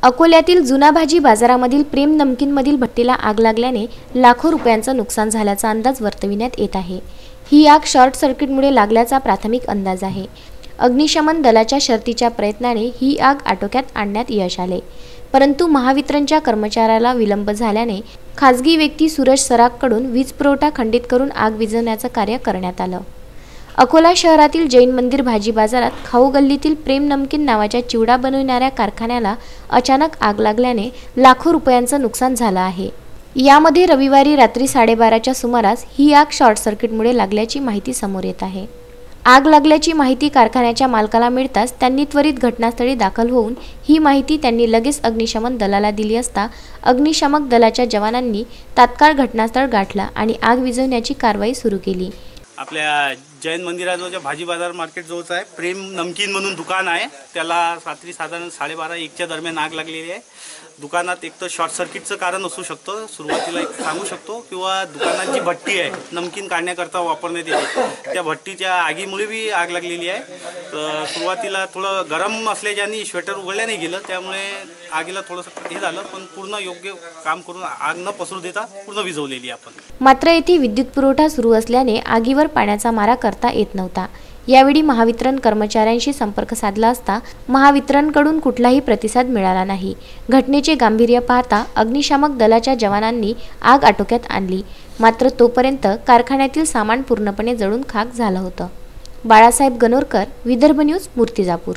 अकोल्यातील जुना भाजी बाजारामधील प्रेम नमकीनमधील भट्टीला आग लागल्याने लाखो रुपयांचं नुकसान झाल्याचा अंदाज वर्तविण्यात येत आहे। ही आग शॉर्ट सर्किटमुळे लागल्याचा प्राथमिक अंदाज आहे। अग्निशमन दलाच्या शर्थीच्या प्रयत्नाने ही आग आटोक्यात आणण्यात यश आले, परंतु महावितरणच्या कर्मचाऱ्याला विलंब झाल्याने खासगी व्यक्ती सूरज सराफकडून वीज पुरवठा खंडित करून आग विझवण्याचं कार्य करण्यात आलं। अकोला शहरातील जैन मंदिर भाजी बाजारात खाऊ गल्लीतील प्रेम नमकीन नावाच्या चिवडा बनविणाऱ्या कारखान्याला अचानक आग लागल्याने लाखो रुपयांचं नुकसान झालं आहे। यामध्ये रविवारी रात्री 12:30च्या सुमारास ही आग शॉर्ट सर्किटमुळे लागल्याची माहिती समोर येत आहे। आग लागल्याची माहिती कारखान्याच्या मालकाला मिळताच त्यांनी त्वरित घटनास्थळी दाखल होऊन ही माहिती त्यांनी लगेच अग्निशमन दलाला दिली असता अग्निशामक दलाच्या जवानांनी तात्काळ घटनास्थळ गाठला आणि आग विझवण्याची कारवाई सुरू केली। आपल्या जैन मंदिराजवळच्या भाजी बाजार मार्केट जवळच आहे प्रेम नमकीन म्हणून दुकान आहे। त्याला रात्री साधारण 12:30-1च्या दरम्यान आग लागलेली आहे। दुकानात एक तर शॉर्ट सर्किटचं कारण असू शकतं, सुरुवातीला एक सांगू शकतो, किंवा दुकानात जी भट्टी आहे नमकीन काढण्याकरता वापरण्यात येते त्या भट्टीच्या आगीमुळे बी आग लागलेली आहे। तर सुरुवातीला थोडं गरम असल्याच्याने स्वेटर उघडल्या नाही गेलं, त्यामुळे आगीला थोडंसं हे झालं, पण पूर्ण योग्य काम करून आग न पसरू देता पूर्ण विझवलेली आपण। मात्र येथे विद्युत पुरवठा सुरू असल्याने आगीवर पाण्याचा मारा करता येत नव्हता। यावेळी महावितरण कर्मचाऱ्यांशी संपर्क साधला असता महावितरणकडून कुठलाही प्रतिसाद मिळाला नाही। घटनेचे गांभीर्य पाहता अग्निशामक दलाच्या जवानांनी आग आटोक्यात आणली, मात्र तोपर्यंत कारखान्यातील सामान पूर्णपणे जळून खाक झालं होतं। बाळासाहेब गणोरकर, विदर्भ न्यूज, मूर्तिजापूर।